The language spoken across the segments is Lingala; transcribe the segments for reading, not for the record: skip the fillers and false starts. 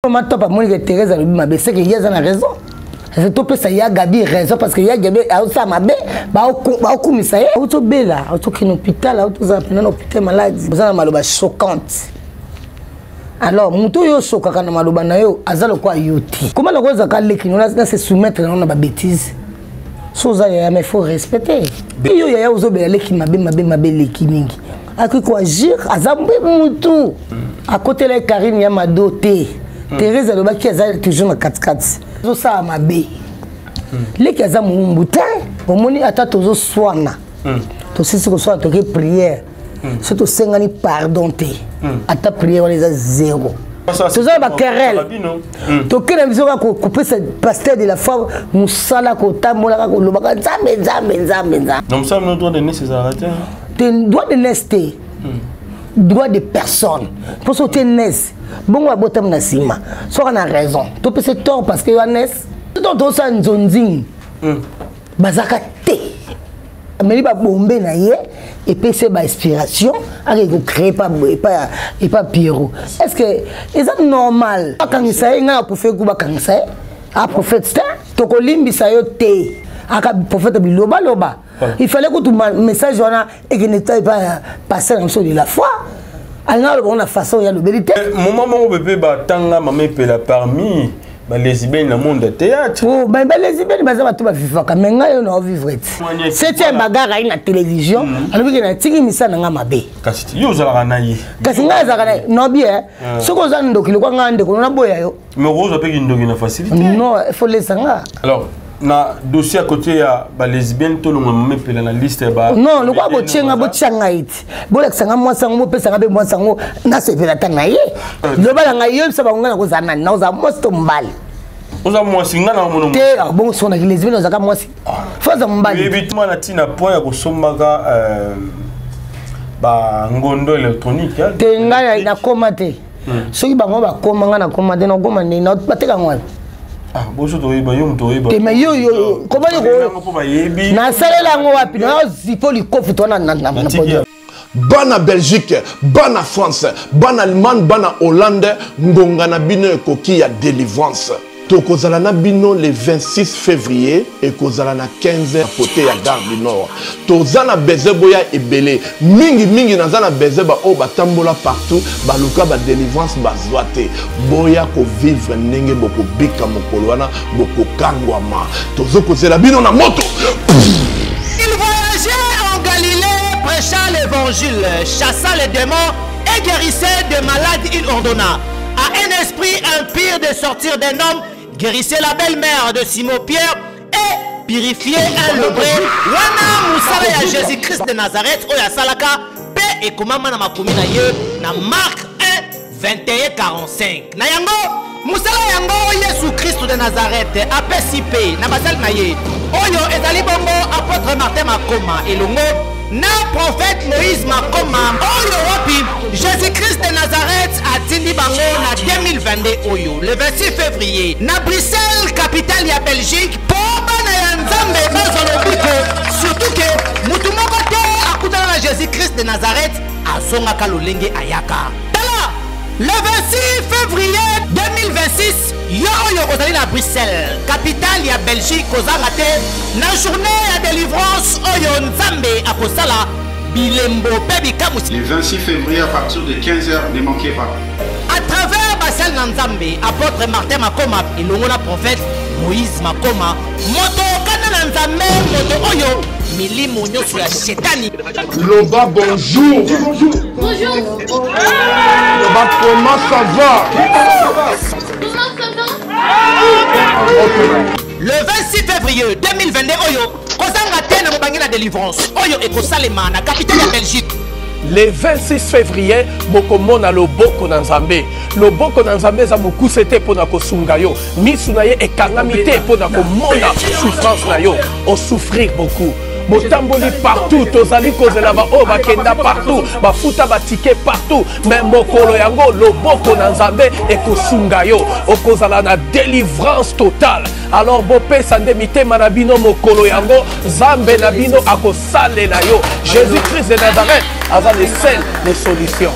Comment tu pas Monique Thérèse a mabe, c'est qu'il y a une raison. C'est tout ça y a Gabi raison parce qu'il y a Gabi a ça mabe, ba au ça y est, auto bela, auto qui hôpital, auto za dans hôpital maladie. Vous avez maloba choquante. Alors, muto yo choka kana maloba na yo azalo kwa yuti. Comment la cause ka leki na se soumettre na ba bêtise. Soza ya mais faut respecter. Yo ya ozo bela leki mabe leki mingi. Aki ko agir azambe mutu. À côté de Karine Yamado T. Thérèse Aloba qui est toujours dans 4-4. Tout ça à ma baie. Les qui ont mon boutin, au moni à tozo soana. Tout ce que soit à prière. Surtout 5 ans pardon té. À ta prière on les a zéro. Tout ça va querelle. Tout qui n'a besoin de couper cette pasteur de la femme, moussala kota mola ko lobaka zambe. Donc ça nous doit donner ces arrêtés. Tu dois de nester. Droit de personne. Pour sauter Ness. Bon, on va botter na sima. Soit on a raison. Tu peux se tort parce que Ness. Tout ça en zonzing. Bazaka té. Mais il va bomber na yé. Et puis c'est ma inspiration. Avec vous créez pas Pierrot. Est-ce que c'est normal? Quand il s'agit de prophète Kuba quand ça, un prophète ça, tu colimbi ça yo té. Un prophète biloba loba. Il fallait que tout message et que n'était pas passé dans de la foi. Alors on a façon il y a le vérité. Moment où bébé batanga maman pela parmi les lesbiennes dans le monde de théâtre. Oh ben les lesbiennes bazaba tout ba vivre quand même nga yo na vivre. C'était bagarre à la télévision. Alors que na tiki misa na mabe. Kasi yo zala na ye. Kasi nga zala no bien. Ce que za ndokilo kwa nga ndeko na boya yo. Mais rose a peki ndoki na facilité. Non, il faut les sanga. Alors na dossier à côté ya ba lesbienne to longa mepela na liste ba non le kwa botchenga iti bola sanga mwa sango mo pesa ngabe mwa sango na se vela tanga ye le bala ngaye bisa ba ngana ko zana na uza mosto mbali uza mwa singa na mono te bon sona ki lesbienne uza ka mwa si faza mbali ebitement na tina point ya kosombaka ba ngondo électronique te ngana na komate soki bango ba komanga na komate na goma ni na bateka ngwana. Ah, bonjour, tu es mais yo, comment tu na salela ngo wapi na zipo likofu to na Bana Belgique, bana France, bana Allemagne, bana Hollande, ngonga na bino ekoki ya délivrance. Tokozala na bino le 26 février et kozala na 15h côté ya Gare du Nord. Tozana beze boya ebele mingi nazana beze ba o batambola partout ba luka ba délivrance ba zwate boya ko vivre ndenge boko bika mokolo wana boko kangwama tozo kozela bino na moto. Il voyageait en Galilée prêchant l'évangile, chassant les démons et guérissait des malades. Il ordonna à un esprit impur de sortir d'un homme, guérissait la belle-mère de Simon-Pierre et purifiait un lebré. Wana Moussala ya Jésus-Christ de Nazareth, Oya Salaka, P et Komama na Makoumi na ye, na Marc 1, 21-45. Na yango, Moussala yango Yesu Christ de Nazareth, APCP, na basal na ye. Oyo ezali bongo apôtre Martin Makoma et longo. Na prophète Moïse Makoma oyo wapi Jésus-Christ de Nazareth a tindi bango na 2022 oyo le 26 février na Bruxelles capitale ya Belgique pour bana ya Nzambe bazolobiko surtout que mutu moko te akutana na Jésus-Christ de Nazareth asonga kalolenge ayaka tala le 26 février 2026 yo oyo ozali na Bruxelles capitale ya Belgique kozanga te na journée ya délivrance oyo Nzambe akosala bilembo pe bikamusi le 26 février à partir de 15h ne manquez pas à travers basel na Nzambe apôtre Martin Makoma elongo na prophète Moïse Makoma moto kana na Nzambe moto oyo milimo nyonso ya shetani Loba bonjour. Bonjour. Loba comment ça va? Le 26 février 2022 oyo kozanga te na mobangi na délivrance oyo ekosalema na capitale ya Belgique. Le 26 février bokomona loboko na Nzambe. Loboko na Nzambe za mokuse te pona kosunga yo. Misu na ye ekangami te pona komona souffrance na yo. O souffrir beaucoup. Botamboli partout, tozali kozela ba o bakenda partout, bafuta batike partout, mais mokolo yango loboko na Nzambe ekosunga yo, okozala na délivrance totale. Alors bopé sande mitema na bino mokolo yango, Nzambe na bino akosalela yo. Jésus-Christ de Nazareth aza le seul les solutions.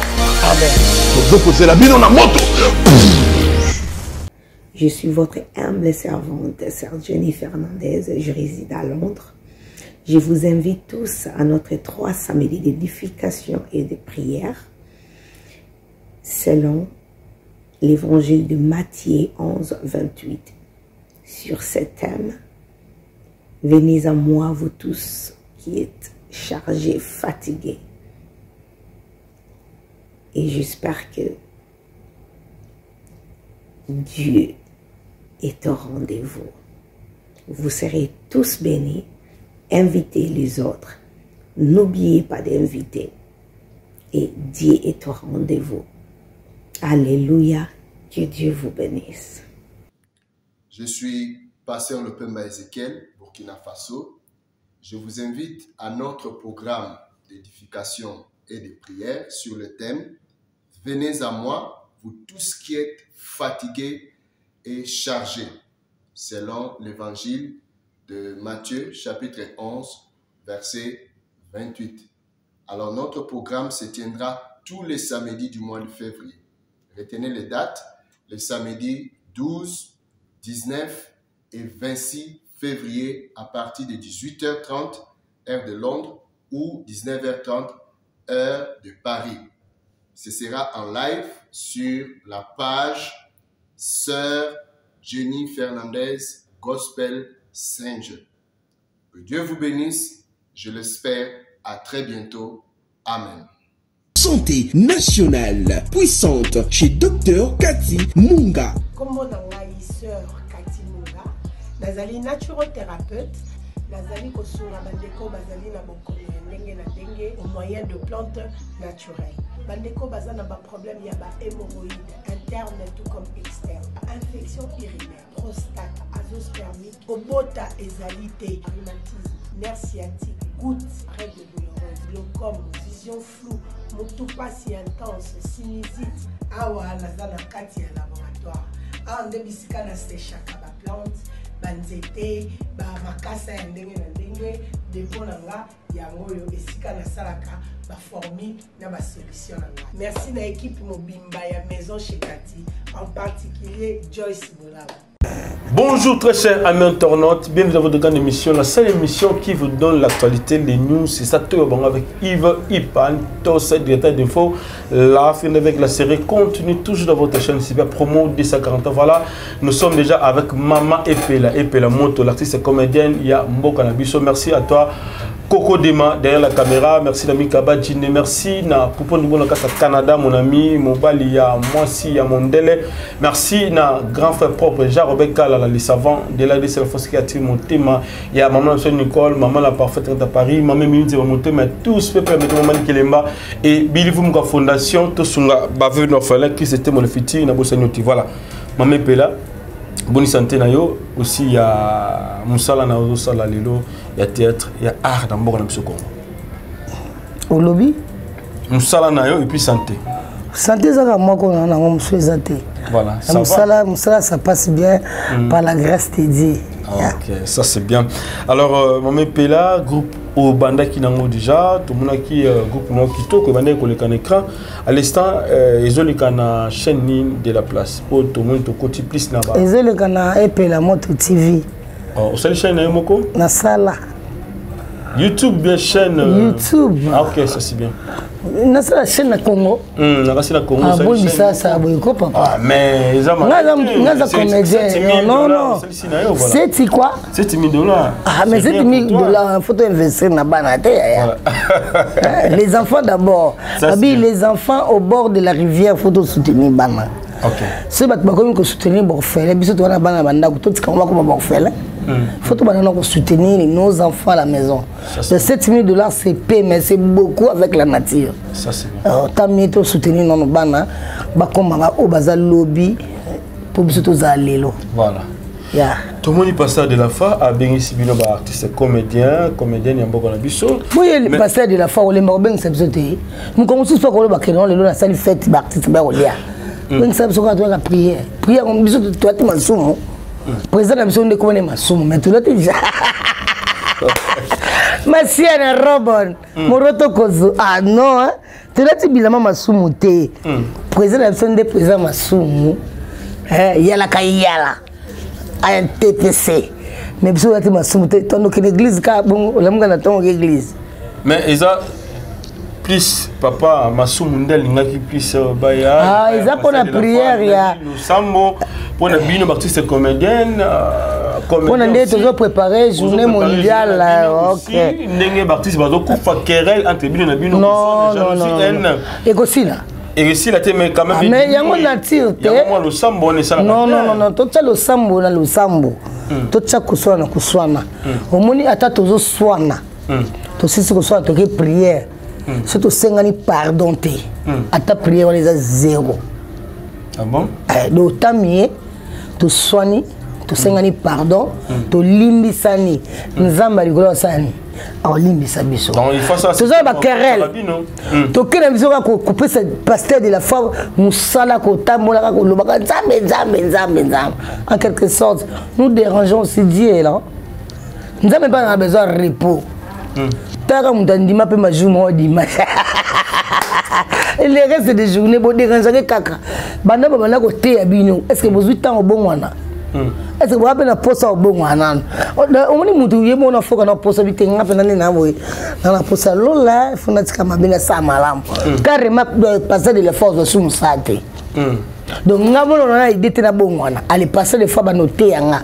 Amen. Tozokozela bino na moto. Je suis votre humble servante, Sœur Jenny Fernandez, je réside à Londres. Je vous invite tous à notre 3 samedis d'édification et de prière selon l'évangile de Matthieu 11, 28. Sur ce thème, venez à moi, vous tous qui êtes chargés, fatigués. Et j'espère que Dieu est au rendez-vous. Vous serez tous bénis. Invitez les autres. N'oubliez pas d'inviter. Et Dieu est au rendez-vous. Alléluia. Que Dieu vous bénisse. Je suis Pasteur Lopemba Ezekiel, Burkina Faso. Je vous invite à notre programme d'édification et de prière sur le thème « Venez à moi, vous tous qui êtes fatigués et chargés », selon l'évangile de Matthieu, chapitre 11, verset 28. Alors, notre programme se tiendra tous les samedis du mois de février. Retenez les dates, les samedis 12, 19 et 26 février à partir de 18h30, heure de Londres, ou 19h30, heure de Paris. Ce sera en live sur la page Sœur Jenny Fernandez Gospel Singer. Que Dieu vous bénisse, je l'espère. À très bientôt. Amen. Santé nationale puissante chez Dr Cathy Munga. Comme on a sœur Cathy Munga, nazali naturothérapeute, nazali kosunga bandeko bazali na bokomi ndenge na ndenge au moyen de plantes naturelles. Bandeko bazana ba problème ya ba hémorroïdes interne tout comme externe, infection urinaire, prostate, azoospermie, obota ezalité, rhumatisme, nerf sciatique, gouttes, règles douloureuses, glaucome, vision floue, motupa si intense, sinusite. Awa nazana kati ya laboratoire. Awa nde bisika na séchaka ba plante, banzete, ba makasa ya ndenge na ndenge, depo na nga yango yo esika na salaka ba formi na ba solution na nga. Merci na équipe mobimba ya maison chez Cathy, en particulier Joyce Bolaba. Bonjour très chers amis internautes, bienvenue dans votre grande émission, la seule émission qui vous donne l'actualité, les news, c'est ça tout bon avec Yves Ipan, tous directeur d'info, la fin avec la série continue toujours dans votre chaîne cyber promo 240 ans. Voilà, nous sommes déjà avec Maman Epela Moto, l'artiste comédienne, il y a Mboka Nabiso, merci à toi. Coco Dema derrière la caméra, merci l'ami Kabadjine, merci na Poupon Nouveau Canada, mon ami, mon bali, ya moi aussi, ya mon délai, merci na grand frère propre, Jean-Robert Kala, les savants, de la DC, qui a tiré mon thème, il y a maman Nicole, maman la parfaite à Paris, maman Minute, mon thème, tous peut permettre maman Kelemba et Billy Vumga Fondation, tous sont baveux d'orphelin qui c'était mon futur, na bossa noti, voilà, maman Pela. Bonne santé nayo aussi il y a musala na osala lelo il y a théâtre il y a art dans Mboka na biso Congo au lobby musala nayo et puis santé ça va moi qu'on a monsieur santé voilà musala ça passe bien par la grâce de Dieu. Ok, ça c'est bien. Alors Maman Pela groupe au banda qui nango déjà tout le monde qui groupe non qui to que banda ko le kan écran à l'instant ils ont le kana chaîne de la place pour tout le monde to côté plus na ba ils ont le kana Epela Moto TV. Oh c'est chaîne na moko na sala YouTube bien chaîne YouTube. Ah ok, ça c'est bien. Na sala chaîne na Congo. Na kasi na Congo ça. Ah bon ça boy ko papa. Ah mais ça ngaza comédien. Non. C'est quoi? $7,000. Ah mais $7,000 faut investir na banate. Les enfants d'abord. Les enfants au bord de la rivière faut soutenir bana. OK. C'est pas comme que soutenir borfele, biso to na bana banda ko to tika ko borfele. Faut tout soutenir nos enfants à la maison. Le $7,000 c'est peu, mais c'est beaucoup avec la nature. Ça c'est bien. Tant mieux de soutenir nos bana, comme au bazar lobby pour tous aller là. Voilà. Tout le monde est passé de la fa à Bénissi Bino, artiste comédien, comédienne Yambo Nabiso. Oui, le passé de la fa, on les morben c'est sauté. Nous commençons soit qu'on le baqueron, le la salle fête d'artiste Barolia. Nous savons ce qu'on doit prier. Prier on biso de toi tu m'as soumo. Président la mission de comment masumu mais tout là déjà Masiana Robon Moroto Kozo ah non tout là tu bilama masumu te président la mission de président masumu yala kayala un TPC mais biso ati masumu te tono que l'église ka bon lamunga na tongo église mais eza plus papa masumu ndel ngaki plus baya eza pour la prière ya nous sambo pour la bino artiste comédienne on a toujours préparé journée mondiale OK ndenge artiste bazo kufa querelle entre bino na bino non et aussi là et ici la thème quand même mais yango nature te yango le sambo on est ça non tout ça le sambo na le sambo tout ça kuswana omoni ata tozo swana to sisi kuswana to ke prière surtout sengani pardon te ata prière on les zéro ah bon do tamie to swani to sengani pardon to limbisani nzamba likolo sani alors limbisa biso donc il faut ça tout ça ba querelle to kena biso ka couper cette pasteur de la femme musala ko tambola ko lobaka nzambe en quelque sorte nous dérangeons aussi Dieu là nzambe pas a besoin de repos taka mutandima pe majumo dimanche les restes des journées bon déranger kaka banda bana ko te ya bino est-ce que vous 8 ans au bon wana est-ce que vous avez la poste au bon wana on ni mutu yemo na foka na poste bité ngapa na na boy na la poste lola funatika mabinga sa malamu carrément passer de la force de sum sate donc ngamo na idée na bon wana aller passer des fois ba noter yanga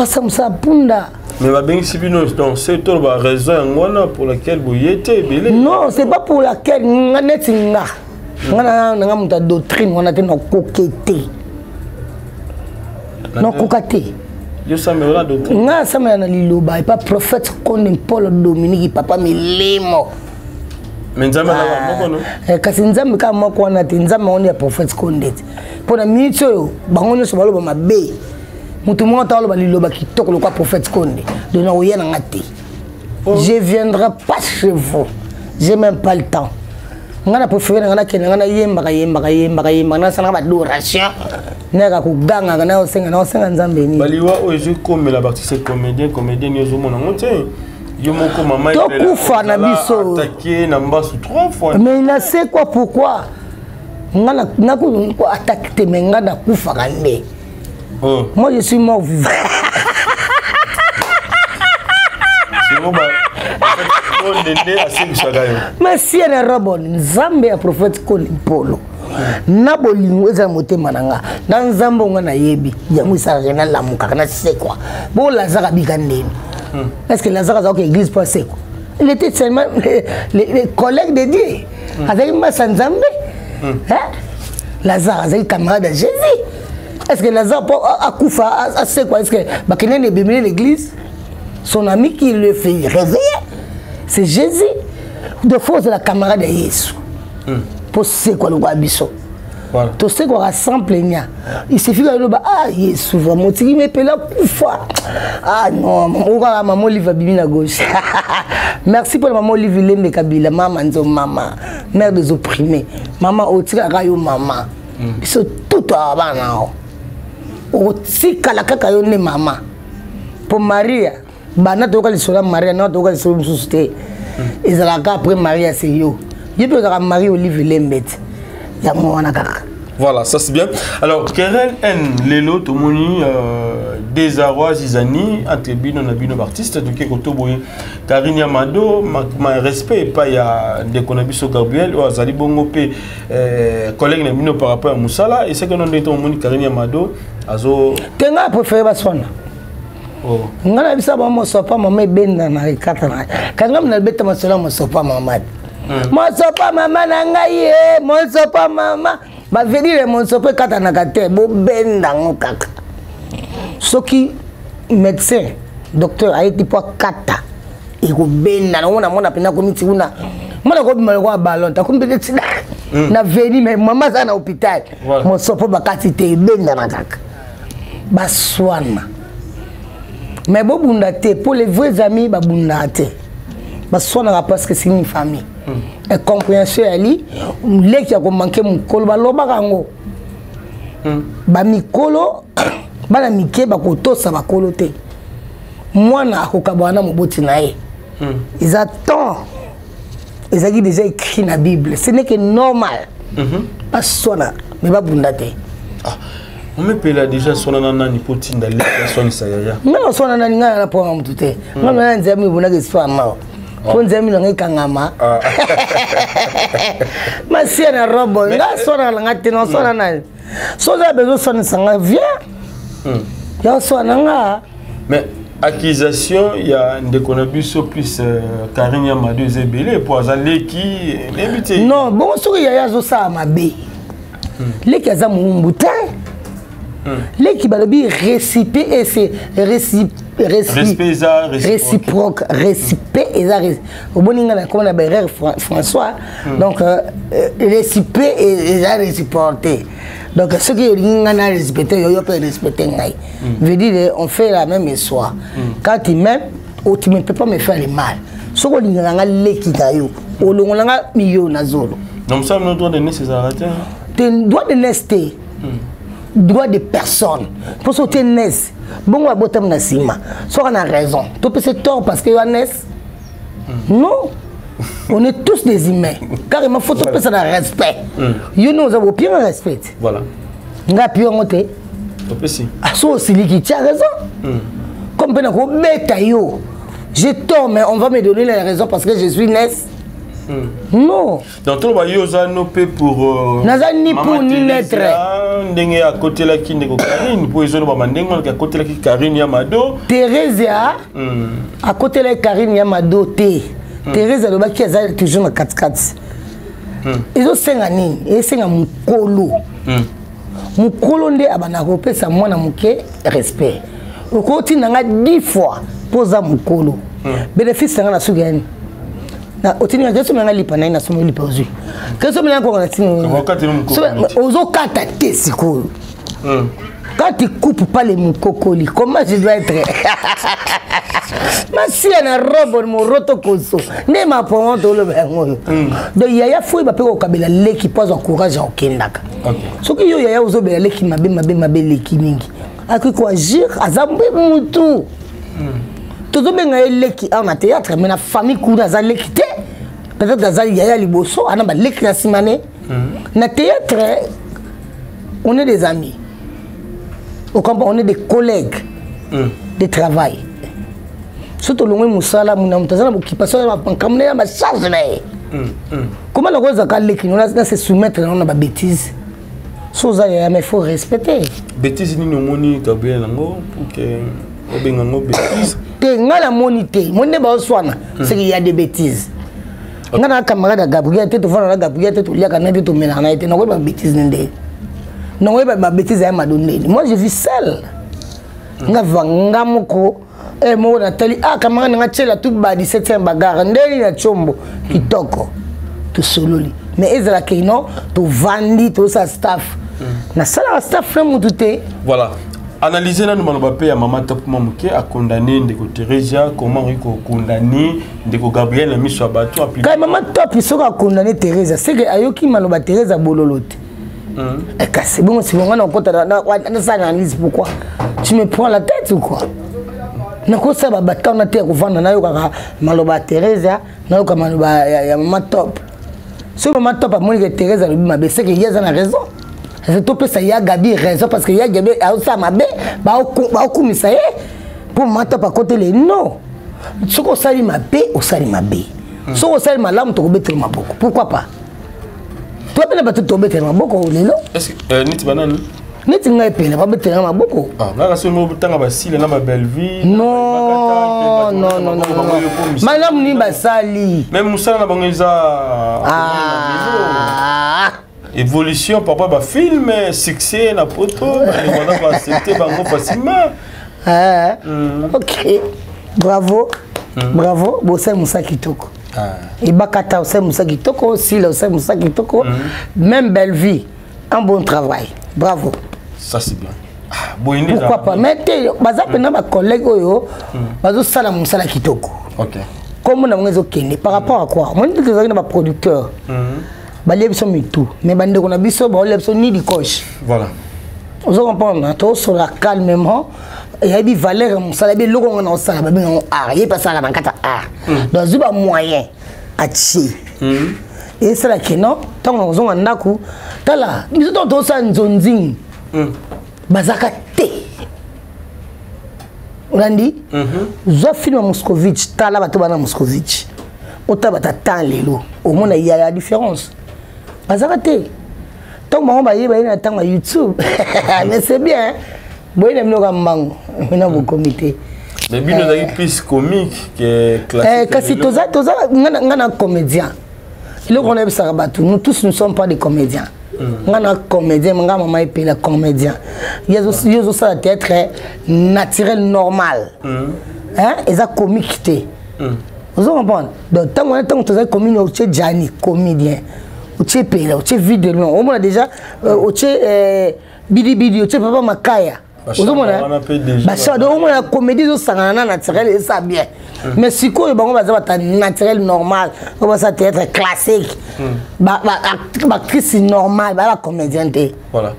ça me ça punda. Mais si donc c'est la raison pour laquelle vous y êtes. Non, c'est pas pour laquelle nous avons une doctrine, on a été coquetté. Non, coquetté. Je sais la doctrine. Non, ça m'a dit le pas prophète qu'on est Paul Dominique, papa me limo. Mais nzambe na kasi nzambe ka moko na te nzambe on est prophète kondet. Pour la minute yo, bango so baloba mabe. Mutu mo ta loba liloba kitoko le quoi prophète konde. De na oya na ngate. Je viendrai pas chez vous. J'ai même pas le temps. Ngana préféré ngana ke ngana yemba na sana ba adoration. Naka ku ganga na osenga nzambe ni. Baliwa oje comme la artiste comédien yozo mona monte. Yomoko maman attaqué Nambasu 3 fois. Mais il sait quoi pourquoi? Ngana nako attaqué mais ngana kufa kande. Moi je suis mort vivant. Mais si elle est robot, Nzambe a prophète Polo. Nabolingo eza motema nanga. Na Nzambe ngana yebi. Yamu sarjena la muka na c'est quoi. Bon Lazare bikandeni. Est-ce que Lazare a une église pour quoi? Il était seulement les collègues de Dieu. Avec Massa Nzambe. Lazare a un camarade de Jésus. Est-ce que Lazare a Koufa a c'est quoi? Est-ce que Bakenen est béni l'église? Son ami qui le fait réveiller, c'est Jésus. De fois, c'est la camarade de Jésus. Pour ce quoi le Wabiso. Tout ce qu'on rassemble, il suffit de dire ah, Jésus, vraiment, tu me payes la Koufa. Ah non, maman Olive Bibi à gauche. Merci pour maman Olive Lembe Kabila, maman Nzo maman, mère des opprimés, maman Otira Rayo maman. Ils sont tout à bas. Otika la kaka yone maman. Pour Maria. Bana toka lisola Maria na toka lisola mususte ezalaka après Maria c'est yo yeto ka Marie Olive Lembet ya mwana kaka. Voilà, ça c'est bien. Alors querelle en lelo tomoni désarroi zizani entre bino na bino artiste de quelque toboye Karine Amado ma respect pas ya de konabiso Gabriel ou azali bongo pe collègue na bino par rapport à Moussala et c'est que non de tomoni Karine Amado azo tenga préféré basona. Ngana bisa ba mo sopa mama benda na rekata na kanga mna beta masola mo sopa mama mo sopa mama na ngai mo sopa mama ba venir mo sopa kata na kate bo benda ngokaka soki médecin docteur a été pour kata e ko benda na mona pena ko miti una mona ko bima ko ballon ta ko mbele tsida na venir mais mama za na hôpital mo sopa ba kati te benda na kaka ba swana. Mais bon bundate pour les vrais amis ba bundate parce que c'est une famille et compréhension ali les qui a manqué mon kolo ba loba kango ba mikolo bana mike ba kotosa ba kolote mwana akokabwana moboti na ye ils attendent ils ont déjà écrit dans la Bible ce n'est que normal pas sona mais ba bundate. On me pela déjà son nani poti ndale son sayaya. Non son nani ngana pour mutute. Ngana nzami buna ke so ama. Ko nzami nanga kangama. Masia na robo nga so na ngati no so na nani. So za bezo son sanga viens. Ya so nanga. Mais accusation il y a des connexions plus Karine Yamadou Zebele pour azali qui invité. Non, bon so ya zo sa mabe. Leki aza mumbuta. Leki balobi récipier et c'est réciproque respect et ça au boninga na comme na Berger François donc récipier et ça réciproquer donc ce qui linga na respecter yo peut respecter ngai veut dire on fait la même histoire quand tu m'aimes ou tu ne peux pas me faire le mal ce que linga nga leki kayo o longola nga miyo na zolo donc ça nous doit donner ces arrêtés tu dois de nester droit de personne pour sauter naisse bon à botam na sima soit on a raison tu peux se tort parce que tu naisse non on est tous des humains carrément faut tout ça dans respect you know ça vaut bien respect voilà nga pio ngote tu peux si so aussi li qui a raison comme ben ko beta yo je tort mais on va me donner les raisons parce que je suis naisse. Non. Donc tout le monde no pe pour nazani pour ni naître. Ndenge à côté la qui ndeko Karine pour izo ba mandengo à côté la qui Karine Yamado. Teresa à côté la Karine Yamado te. Teresa lo ba qui a toujours na 4-4. Izo senga nini? E senga mukolo. Mukolo nde abana ko pesa mwana muke respect. Okoti nanga 10 fois poza mukolo. Bénéfice nga na sugani. Na otini ngaso manga lipa na ina somo lipa ozu. Kaso manga ko ngati ozo kata tesiko. Quand tu coupes pas les moukokoli, comment je dois être? Ma si na robo mo roto koso. Ne ma pongo to le bengo. Donc yaya foi ba pe ko kabela leki pose encourage au kendaka. OK. Soki yo yaya ozo bela leki mabe leki mingi. Akiko agir azambe mutu. Tout le monde est en théâtre, mais la famille coule dans l'équité. Peut-être dans il y a les bossos, on a l'équité à Simane. Dans théâtre, on est des amis. On est des collègues de travail. Surtout le monde Moussala, mon qui passe à la caméra, ma charge. Comment la rose a l'équité, on a se soumettre à une bêtise. Sosa, il faut respecter. Bêtise, nous avons Gabriel Lango pour que. Ngala monité, mon débat soana, c'est qu'il y a des bêtises. Ngana camarade Gabriel, tu vois Gabriel, tu lis quand tu mets en été, non pas bêtise n'indé. Non pas bêtise elle m'a donné. Moi je vis seul. Ngava ngamoko, moi Nathalie, camarade ngachela tout ba 17e bagarre, ndeli na chombo kitoko. Tu sololi. Mais ezala keino, tu vandi tout ça staff. Na sala staff là mututé. Voilà. Analyser là nous manobape ya maman top mamuke a condamné ndeko Teresa comment il condamné ndeko Gabriel la mise sur bateau appliqué. Quand maman top il sera condamné Teresa c'est que ayoki manoba Teresa bololote. Et que c'est bon si on a compte na ça analyse pourquoi tu me prends la tête ou quoi? Na ko ça ba bateau na terre vendre na yo ka maloba Teresa na yo ka maloba ya maman top. Ce maman top a moni que Teresa le ma c'est que il y a raison. C'est tout ça y a Gabi raison parce que y a Gabi a ça mabe ba okumisa pour mata pa côté les non ce qu'on sali mabe au sali mabe ce qu'on sali malamu to betre maboko pourquoi pas toi ben ba to betre maboko lelo est-ce que niti banani niti ngai pele ba betre maboko là la solo butanga ba sile na ba belle vie non malamu ni ba sali même musala na bango eza évolution papa ba film succès na poto on a pas accepté bango facilement OK bravo bravo bossa Moussa Kitoko et bakata Moussa Kitoko aussi le Moussa Kitoko même belle vie un bon travail bravo ça c'est bien pourquoi pas mettez baza pena ba collègue oyo bazo sala Moussa Kitoko OK comme on a besoin de par rapport à quoi moi je suis un producteur balebso mitu mais bande ko na biso ba lebso ni di coche voilà on se comprend to sur la calmement il y a des valeurs musala bi loko na osala ba binga il pas ça na kata dans zuba moyen a chi et c'est là que non tant on zonga ndaku tala biso to sa nzonzing bazaka te olandi zo film Moscovitch tala bato bana Moscovitch ota batata lelo au moins il y a la différence bazaka te tant bango ba yeba ina tanga YouTube mais c'est bien boy na mnoka mbango na mon comité mais bino za plus comique que classique kasi toza ngana comédien il qu'on aime ça bato nous tous ne sommes pas des comédiens ngana comédien nga maman et la comédien yezo ça théâtre naturel normal hein et ça comique té vous comprenez donc tant toza comédien au chez Jani comédien au chez pela au chez vidéo non on a déjà au chez bidi au chez papa makaya vous comprenez bah ça donc on a comédie zo sangana naturel et ça bien mais si quoi bango baza bata naturel normal on va ça théâtre classique ba actrice normal ba la comédienne té voilà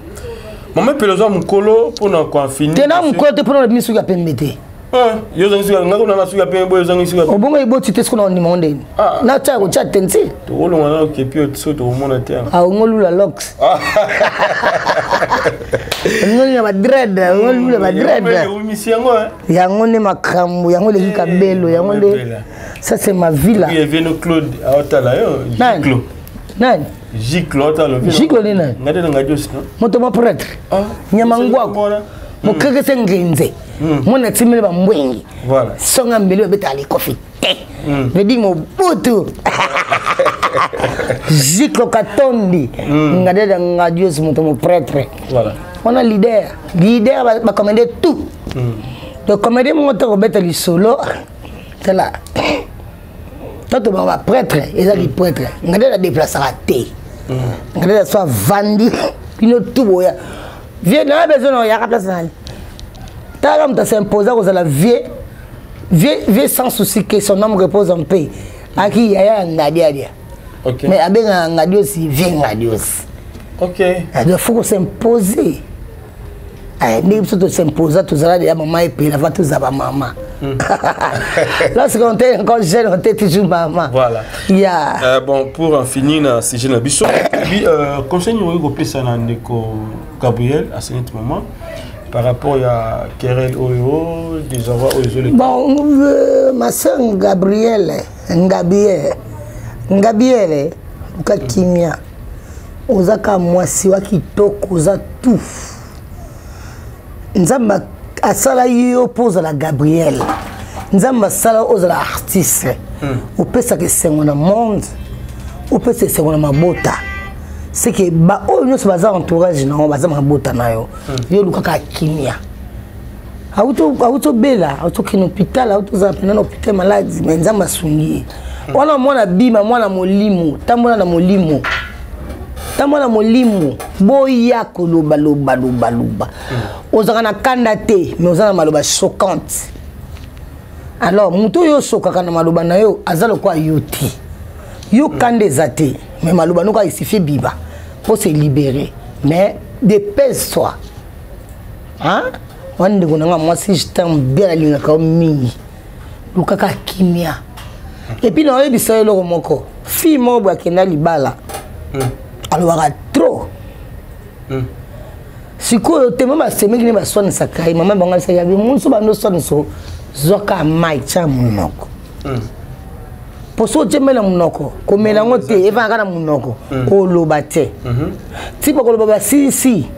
maman peloza mukolo pour na quoi finir tena mukolo te pour na misu ya pembete yo zangi suka ngako na suka pembo yo zangi suka obongo iboti te siko na ndimo ndeni na cha ko cha tensi to wolo ngana ke pio tso to mona te ngolula locks ngolula ba dread ngolula ba dread yango ne makambo yango le kabelo yango le ça c'est ma vie là il vient Claude aotala yo Claude nani Giclo aotala Giclo ni nani ngade na ngajos no moto ma prêtre nyamangwako mokeke sengenze mona timele ba mbwengi voilà songa mbele betali kofi te vedi mo butu Giclo Katondi ngade da ngadios moto mo prêtre voilà on a leader ba commander tout donc commander moto ko betali solo c'est là toto ba prêtre ezali prêtre ngade da déplacer raté ngade da soit vandi pino tout boya vieux n'a besoin ya place nani ta comme ta s'imposer aux la vieux sans souci que son homme repose en paix aki ya ngadia OK mais abenga ngadio si vieux ngadios OK il faut s'imposer ni surtout s'imposer tout ça là maman et puis la va tout ça maman lorsque on était encore jeune on était toujours maman voilà yeah. Bon pour en finir na sujet na biso conseil nous ko pesa na ndeko Gabriel à ce moment par rapport à Kerel Oyo des envois aux bon ma sœur Gabriel ukakimia ozaka mwasi wa kitoko za tout nzamba asala yo pose la Gabriel nzamba sala ozala artiste opesa ke sengo na monde opesa sengo na mabota c'est que ba o no se baza entourage na baza mabota na yo yo lukaka kimia auto bela auto kino hôpital auto za pena hôpital malade mais nzamba sungi wana mwana bima mwana molimo tambola na molimo tamona molimo boya koloba loba ozaka na kanda te mais ozana maloba choquante alors muto yo sokaka na maloba na yo azalo kwa yoti yo kande zate mais maloba noka isifie biba pour se libérer mais dépêche-toi hein wande konanga moi si je t'aime bien la ligne comme mingi lukaka kimia et puis na yebisa yo loko moko fille mobo akenda libala alors trop si quoi te mama semeki ne ba sone sakai mama banga sa ya bi munso ba no sone so zoka mai cha munoko poso jemela munoko komela ngote eva kana munoko ko lobate tipo ko loba si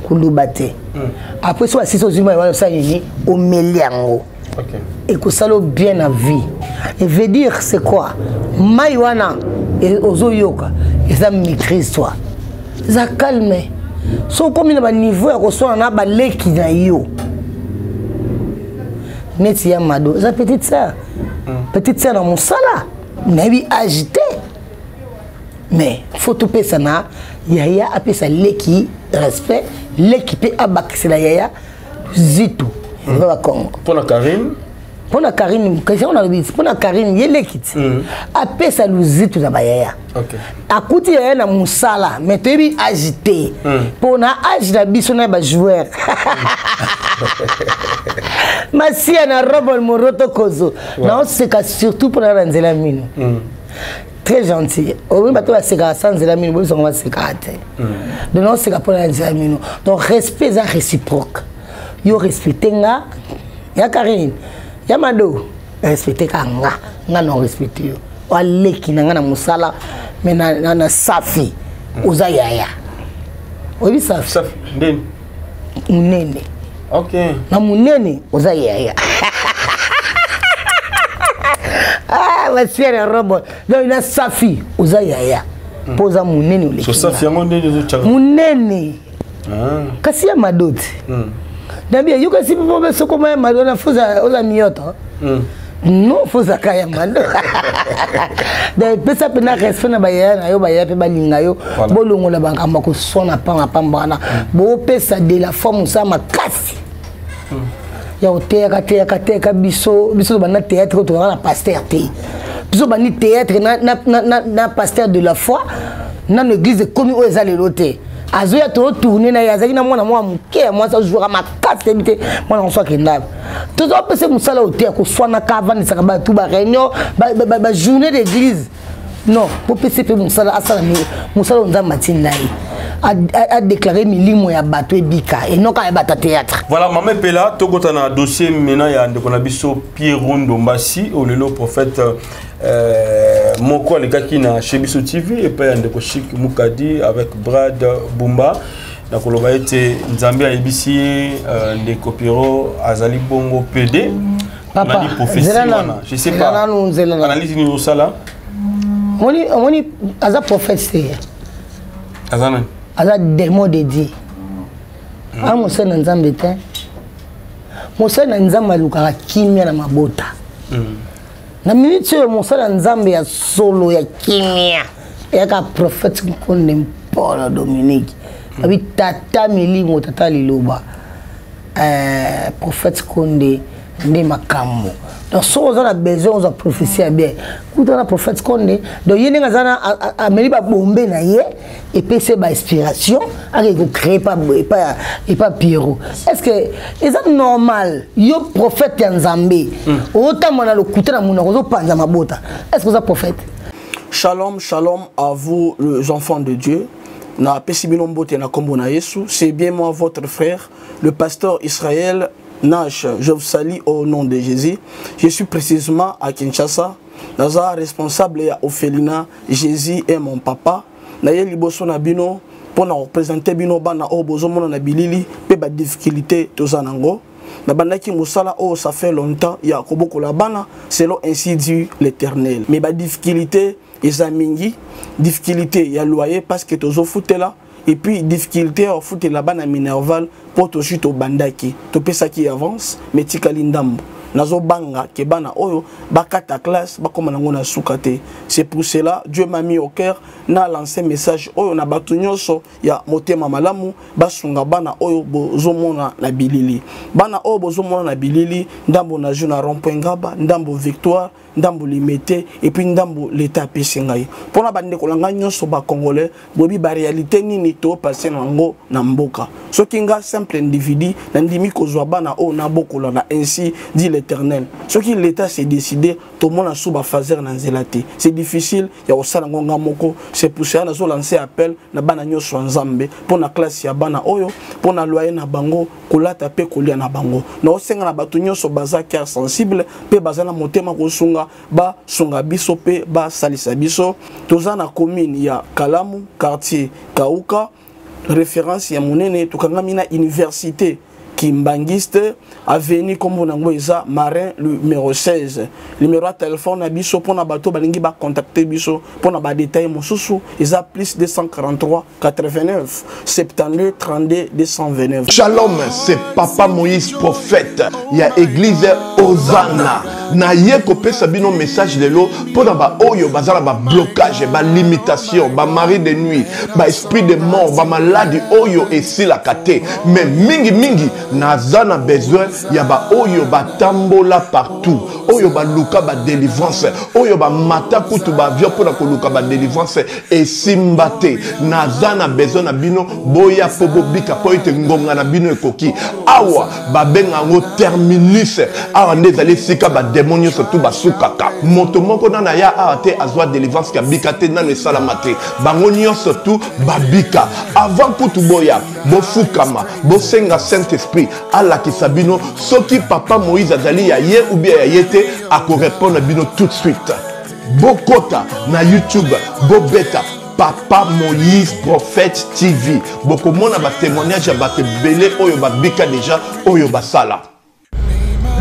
ko lobate après so si so zuma wa sa yini o meliango OK et que ça le bien la vie et veut dire c'est quoi mai wana et ozoyoka et ça maîtrise toi ça calme so comme il a niveau ya ko so na ba leki na yo neti ya mado ça petite sœur dans mon sala mais bi agité mais faut tout pesa na yaya apesa leki respect l'équipe abakisela yaya zitu va Congo pour la Karine pour la Karine question on a dit pour la Karine yele kiti apesa luzitu za bayaya OK akuti yaya na musala mais tebi agité pour na age na biso na ba joueur Masia na Robert Moroto Kozo na on se surtout pour la nzela mino très gentil. On va pas se faire sans la mine, on va se faire. Donc non, c'est pour la mine. Donc respect est réciproque. Yo respecter nga, ya Karine, ya Mado, respecter kanga, nga non respecter yo. Waleki na nga na musala, mais na safi, oza yaya. Oui safi. Safi, ndeni. Munene. Ok. Na munene oza yaya. Ah, ma sœur robot. Donc il a safi oza yaya. Poza munene oleki. So safi yango ndeni zo changa. Munene. Kasi ya Madoti. Nabia yuko si popo soko ma Madonna fuza oza mioto. Non fuza kaya mando. Da pesa pena respect na bayaya na yo bayaya pe balinga yo. Bolongo la bankamba ko sona pambana. Bo pesa de la forme ça makasi. Ya oteka biso bana théâtre to na pasteur té. Biso bani théâtre na pasteur de la foi na l'église comme o ezali loté. Azoya to tourner na yazaki na mwana mwa muke mwa sa jouera makasi bité mwana on soit kendaba. Tout ça pese musala oté ko swana kava ni saka ba tout ba réunion ba journée d'église. Non, pour pese pe musala asala ni musala onza matinai. A déclaré milimo ya bato ebika et non ka bata théâtre. Voilà, maman Pela, tokota na dossier maintenant ya ndeko na biso Pierre Ndombasi au lelo prophète moko les gars qui na chez Biso TV et puis ndeko Chic Mukadi avec Brad Bumba na koloba ete Nzambe a ebisi ndeko Piro azali bongo PD. Papa, je sais pas. Analyse ni osala. Moni aza prophète. Azana. Aza démon de Dieu. Ah Moussa na Nzambe te. Moussa na Nzambe alukaka kimia na mabota. Na minute yo Moussa na Nzambe ya solo ya kimia. Ya ka prophète Konde Paul Dominique. Abi tata milimo tata liloba. Prophète Konde ne makambo. Donc si on a besoin de prophétie bien, quand on a prophète Konde, donc il y a des américains qui bombent et puis c'est ma inspiration, avec créer pas Pierrot. Est-ce que c'est normal? Yo prophète en Zambie, autant mon a le couteau dans mon oreille pas ma bota. Est-ce que vous êtes prophète? Shalom, shalom à vous les enfants de Dieu. Na pesibinombote na kombo na Yesu, c'est bien moi votre frère, le pasteur Israël Nash, je vous salue au nom de Jésus. Je suis précisément à Kinshasa. Naza responsable ya Ophelina, Jésus est mon papa. Naye liboso na bino pour na représenter bino bana o bozomona na bilili pe ba difficulté tozanango. Na bandaki musala o ça fait longtemps ya koboko la bana selon ainsi dit l'Éternel. Mais ba difficulté ezamingi, difficulté ya loyer parce que tozo foutela. Et puis difficulté à foutre là-bas na Minerval pour to chute au bandaki to pesa qui avance mais tikali ndambo nazo banga ke bana oyo bakata classe bakoma nango na sukate. C'est pour cela Dieu m'a mis au cœur na lancé message oyo na batu nyonso ya motema malamu basunga bana oyo bozomona na bilili bana oyo bozomona na bilili ndambo na juna rond-point Ngaba ndambo Victoire ndambo limité et puis ndambo l'état pesingai pona bande kolanga nyonso ba congolais bobi ba réalité nini to passer nango na mboka soki nga simple individu na ndimi kozwa bana o na bokola na ainsi dit l'Éternel soki l'état s'est décidé to mona suba fazer na nzelati c'est difficile ya osala ngonga moko c'est pour ça nazo lancer appel na bana nyonso nzambe pona classe ya bana oyo pona loyer na bango kolata pe kolia na bango na osenga na batu nyonso baza cœur sensible pe bazana motema kosunga ba sunga biso pe ba salisa biso toza na commune ya Kalamu quartier Kauka référence ya monene tukangami na université Kimbangiste avenue comme on eza Marin numéro 16 numéro de téléphone na biso pona bato balingi ba contacter biso pona ba détail mosusu eza plus 243 89 72 32 229. Shalom, c'est Papa Moïse prophète. Il y a église Hosanna. Na ye kopé sabino message de l'eau pour ba oyo bazala ba blocage, ba limitation, ba mari de nuit, ba esprit de mort, ba maladie oyo et si la kate. Mais mingi nazana besoin ya ba oyo ba tambola partout. Oyo ba luka ba délivrance, oyo ba mata kutu ba vio pour ko luka ba délivrance et simbate. Nazana besoin na bino boya pobo bika po ite ngonga na bino ekoki. Awa ba benga ngo terminus. Awa awa nde ezali esika bademo nyonso tu basukaka moto moko nana ya awa te azwa délivrance ya bika te nano esalama te bango nyonso tu babika avant kutu boya bofukama bosenga saint esprit alakisa bino soki papa Moïse azali ya ye ou bien ya ye te akorépondre bino tout de suite bokota na YouTube bobeta Papa Moïse Prophète TV bokomona ba témoignage ya bato belé oyo babika déjà oyo basala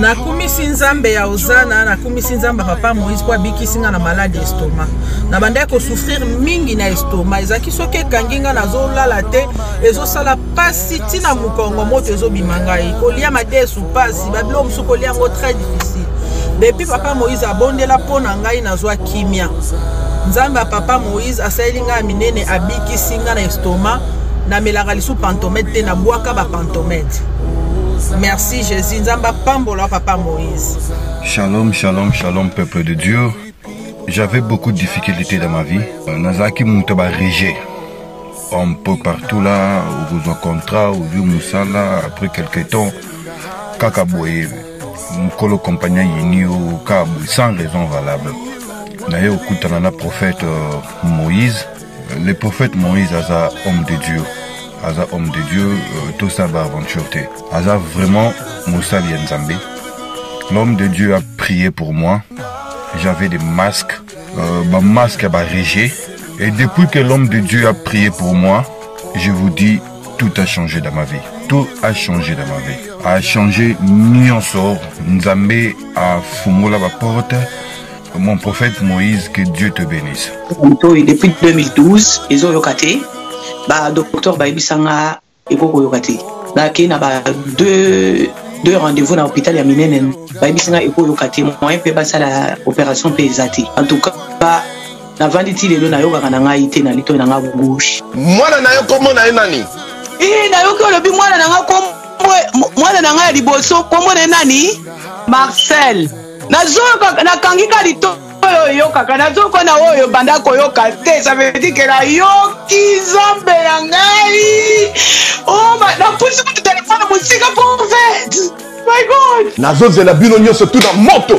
nakumisi nzambe ya ozana nakumisi nzambe papa Moïse kwa bikisinga na maladie estomac na banda ko souffrir mingi na estomac ezaki soki kanginga nazolala te ezosala pasi tina mukongo moto ezobimanga kolia madesu pasi babilo musuko lia ngo très difficile depuis papa Moïse abondela pona ngai nazwa kimia nzambe papa Moïse asalinga minene abikisinga na estomac na melaka lisu pantomètre te na bwaka ba pantomètre. Merci Jésus, nzamba pambola papa Moïse. Shalom, shalom, shalom peuple de Dieu. J'avais beaucoup de difficultés dans ma vie. Nazaki Moutaba Régé. Un peu partout là, où vous rencontrez, où vous Moussala, après quelques temps, Kakaboué, Mukolo compagnie Yini ou Kabou, sans raison valable. D'ailleurs, au Koutanana prophète Moïse, le prophète Moïse, Aza homme de Dieu. Aza homme de Dieu, tout ça va aventure. Aza vraiment Moussa Lienzambe. L'homme de Dieu a prié pour moi. J'avais des masques, masque à Régé. Et depuis que l'homme de Dieu a prié pour moi, je vous dis, tout a changé dans ma vie. Tout a changé dans ma vie. A changé Nyonso, Nzambe a fumé la porte. Mon prophète Moïse, que Dieu te bénisse. Depuis 2012, ils ont yokaté. Docteur Baibisanga Eko Yokate. Naki na deux rendez-vous dans l'hôpital ya minene. Baibisanga Eko Yokate. Moyen pe basa la opération pesate. En tout cas, na vanditi lelo na yoka na ngai te na lito na nga gauche. Mwana na yo komo na nani? Na yo ko lobi mwana na nga komo mwana na nga liboso komo na nani? Marcel. Na zoka na kangika lito yo kaka nazoko na oyo banda koyoka te ça veut dire que la yoki zambe ya ngai oh na pusi ku téléphone musika prophète my god nazozela bino nyonso tu na moto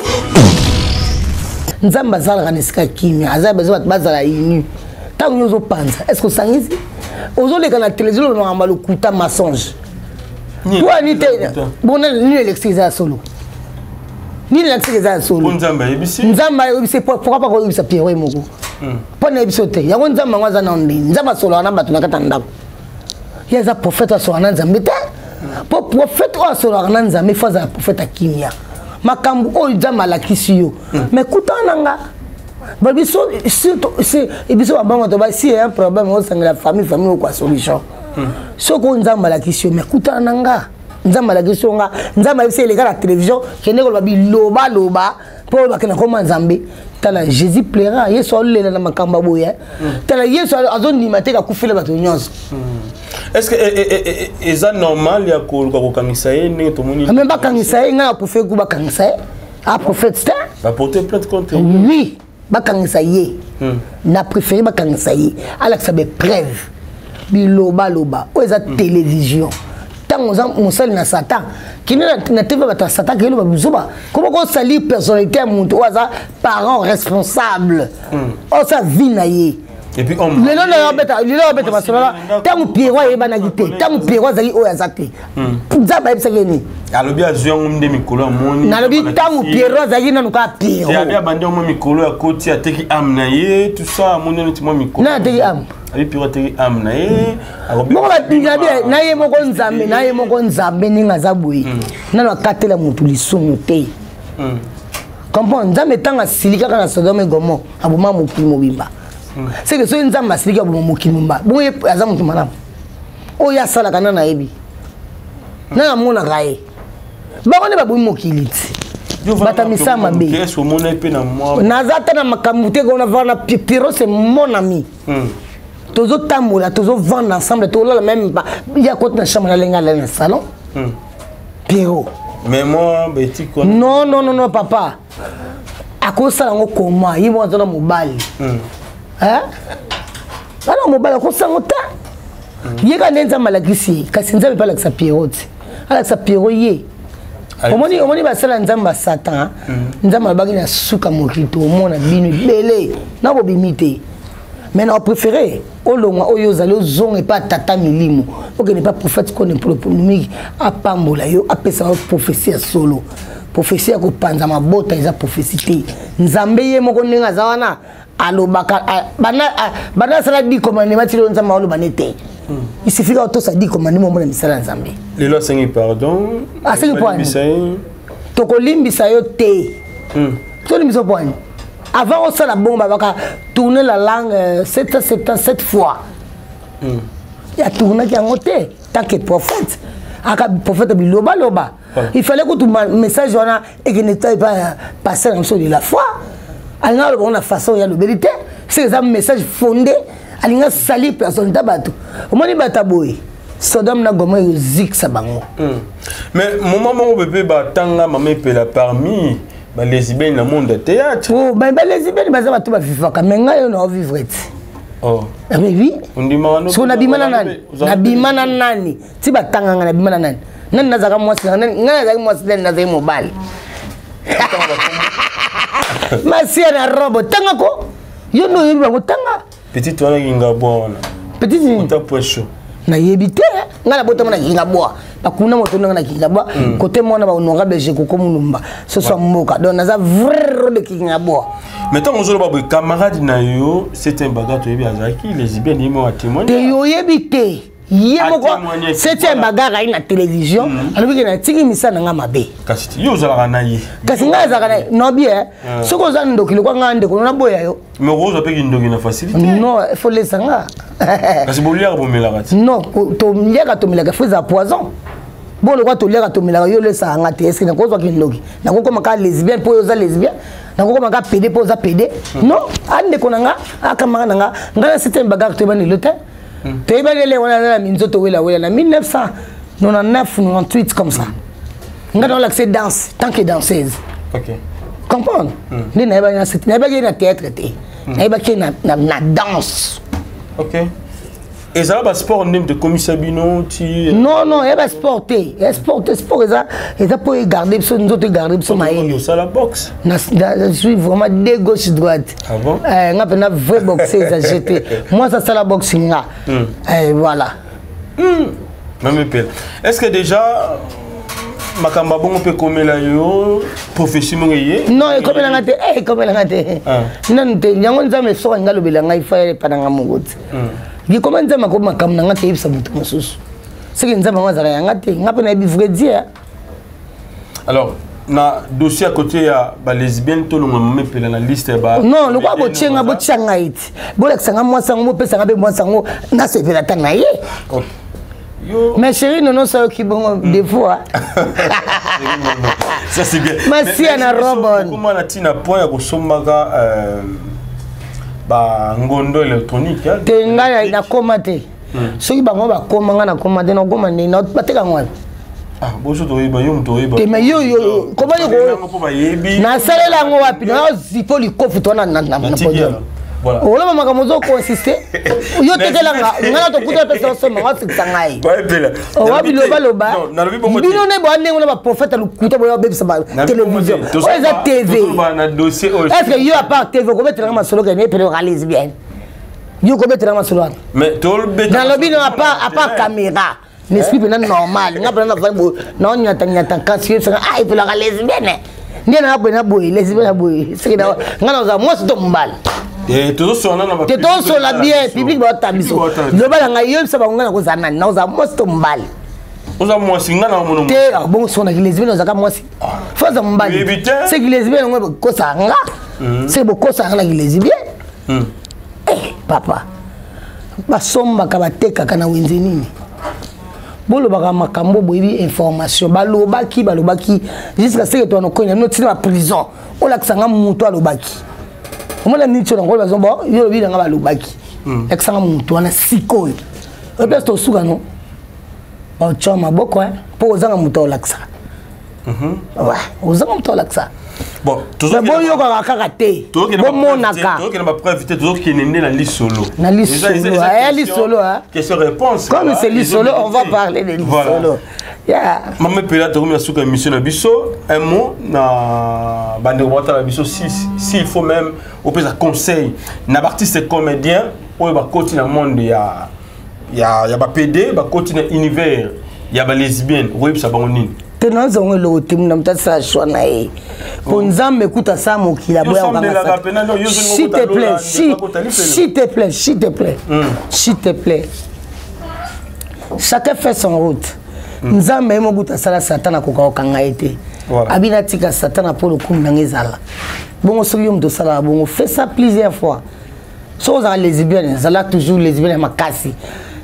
nzamba zala kanisika kimia azabe zo bazala yini tango nyozo panza est-ce que sangisi ozoleka na télévision na ngamba lokuta mensonge toi ni te bona ni l'excuse solo ni l'excuse solo nzamba yebisi pourquoi pas ko yebisa Pierre moko pona yebisa te ya ko nzamba ngwaza na ndi nzamba solo na bato na kata ndako ya za prophète solo na nzambe te po prophète o solo na nzambe faza prophète kimia makambu o nzamba la kisiyo mais kutana nga babiso c'est ebiso bango to ba si un problème au sein de la famille quoi solution soko nzamba la kisiyo mais kutana nga nzamba la kisiyo nga nzamba yebisa les gars la télévision kende ko babi loba po bakena ko nzambe tala Jésus plaira yeso olela na makamba boya tala yeso azoni mateka kufela bato nyonso. Est-ce que est normal ya ko kangisa ne to moni même pas kangisa nga prophète ku ba kangisa a prophète c'est va porter plainte contre oui ba kangisa ye na préféré ba kangisa ye ala sabe preuve biloba o eza télévision tango za musali na satan kini na TV ba satan kelo ba bizuba comment ko sali personnalité muntu oza parent responsable o sa vie na ye. Et puis on le non beta basala tango Pierrot yeba na gite tango Pierrot zali o yazate nzaba yebisa keni alobi azwa ngumde mikolo amoni na lobi tango Pierrot zali na nuka Pierrot ya bia bande mo mikolo ya koti ateki amna ye tout ça amoni nti mo mikolo na teki am abi Pierrot teki amna ye mo ba tinga bia na ye moko nzambe ninga zabui na no katela mutu lisumu te comprendre nzambe tanga silika kana Sodome Gomorrhe abuma mukili mobimba. C'est que ce nzamba silika bo mokimumba boye azamu tumana o ya sala kana na ebi na mona gae ba kone ba boye mokiliti bata misama be qu'est-ce mon épée na moi nazata na makamute ko na vana Pierrot c'est mon ami tozo tamola tozo vendre ensemble to la même ya côté na chambre na lenga na salon Pierrot mais moi beti ko non papa akosala ngo koma yibo zona mobali hein alors mobala ko sangota yeka nenza malakisi kasi nzabe pala sa Pierrot ala sa Pierrot ye omoni basala nzamba Satan nzamba bagi na suka mokito mona binu belé na bobimité mais on préféré olongwa oyo zali ozonga pas tata milimo oke ne pas prophète qu'on est pour le polémique apambola yo apesa prophétie solo prophétie ko panza mabota eza prophétie nzambe ye moko ninga zawana alobaka bana sala di commandement tilo nzamba olo banete il suffit que tout ça dit commandement mo na misala nzambe les lois sengi pardon ah c'est point to ko limbisa yo te to limbisa point avant on la bombe baka tourner la langue 777 fois il y a tourné qui a monté tant que prophète aka prophète biloba loba il fallait que tout message on et que n'était pas passer dans de la foi alors on a façon il y a le vérité c'est un message fondé alinga sali personne tabato omoni bataboy Sodome na Gomorrhe zik sabango mais moment où bébé batanga maman pela parmi les lesbiennes dans le monde du théâtre. Oh, les lesbiennes, ils vont vivre. Mais ils vont vivre. Oh. Mais oui. On dit que on a nani. Nabimana nani. Si ba tanga na bimana nani. Nani nazaka mwasi nani nazaka mwasi nazaka mobile. Masia na robo tanga ko. Yo no yebi ba tanga. Petite wana kinga bwana. Petite uta pocho. Na yebite ngala bota mona kinga bwa. Bakuna moto na kinga bwa côté mona ba ononga belge ko mulumba. Ce soit moka. Donc naza vrai de kinga bwa. Mettons aujourd'hui ba camarade na yo, c'est un bagarre to yebi azaki les bien ni mo a témoigner. Te yo yebite. Yemoko c'est un bagarre na télévision. Alors que na tiki misana nga mabe. Kasi yo zala na ye. Kasi nga zala na no bien. Soko za ndokilo kwa ngande ko na boya yo. Mais rose pe ki ndoki na facilité. Non, il faut laisser nga. Kasi boliaka bomela kati. Non, to liaka to milaka fais à poison. Bon le quoi to liaka to milaka yo laisser nga te est-ce que na ko zo ki ndoki. Na ko koma ka lesbien po yo za lesbien. Na ko koma ka PD po za PD. Non, ande ko nga akama nga nga c'était un bagarre to bani lotin. Tu vas aller à 1999-98 comme ça. On a dans l'accès danse, tant que danseuse. Ok. Comprendre? Il n'y a pas de théâtre, il n'y a pas de danse. Ok. Et ça va sport même de commissaire Bino non, non, il y a pas sport. Il y a sport, il y a pour garder, nous autres garder, ça la boxe. Je suis vraiment de gauche droite. Ah bon? On a un vrai boxeur, moi ça c'est la boxing là. Voilà. Est-ce que déjà Makamba bon peut comme la yo profession ngeye? Non, comme la ngate, comme la ngate. Non, te nyango nzame so ngalo belanga ifa pananga mugote. Il commence à me comme na ngate ibsa mutu mususu. C'est que nzama ngazala yangate, ngape na bivre dia. Alors, na dossier à côté ya ba lesbienne to longa me pela na liste ba. Non, le quoi bochenga bochanga iti. Bolexanga moi sango pesa ngabe moi sango na se pela tanga ye. Mais chérie, non, ça qui bon des fois. Ça c'est bien. Merci Anna Robon. Comment la tina point ko somaka ba ngondo électronique hein. Tenga na komate. Soki bango ba komanga na komate na komande na bateka ngwana. Ah, bonjour Toriba, yo Toriba. Te mais yo comment yo na salela ngo wapi na zipo likofu to na podium. Voilà. On va m'amuser à consister. Yo tekelanga ngana to kuta pesa soma ngati tsangai. Ba epela. O wa biloba loba. Bino ne bo ane ngona ba prophète lu kuta bo bebe sa télévision. O eza TV. Na dossier o. Est-ce que yo à part TV ko mettre ma solo que ne pele réalise bien. Yo ko mettre ma solo. Mais tol beta. Dans le bino à part caméra. L'esprit est normal. Ngapa na fa bo na nyata kasi ça ah il peut la réaliser bien. Ndena hapo na boy, lesbienne boy. C'est que ngana za moi c'est tombal. Et tout ça on a pas. Tout ça la bien public ba tabiso. Le bala nga yo saba ngana ko zanana na za moi c'est tombal. Oza moi singana mono. Te bon so na lesbienne za ka moi si. Faza mbali. C'est que lesbienne ngo ko sanga. C'est beaucoup ça na lesbienne. Eh papa. Ba somba ka bateka kana wenze nini? Bolo baka makambo boyebi information balobaki jusqu'à ce que toi no konya no tina prison o la kisanga mutu alobaki omona nicho na ngolo bazombo yo lobi nga balobaki eksanga mutu ana sikoyo e peut to suka no ba choma boko po ozanga mutu olaksa ouais ozanga mutu olaksa. Bon, tout ça. Bon, yo ka kate. Bon monaka. Tout qui n'a pas invité tout qui est né dans l'île solo. Dans l'île solo. L'île solo hein. Question réponse. Comme c'est l'île solo, on va parler de l'île solo. Maman Pela to comme souka émission na biso un mot na bande wata na biso s'il faut même au plus conseil na artiste comédien ou ba continuer dans monde ya ba PD ba continuer univers ya ba lesbienne oui ça ba nini tenons on le team na mtasa shona e ponzambe kuta sa mokila boya s'il te plaît s'il te plaît s'il te plaît s'il te plaît chacun fait son route nzambe mo buta sala satana ko kanga été abina tika satana pour le coup ngezala bon soki yo mto sala bon fait ça plusieurs fois so za lesbienne zala toujours lesbienne makasi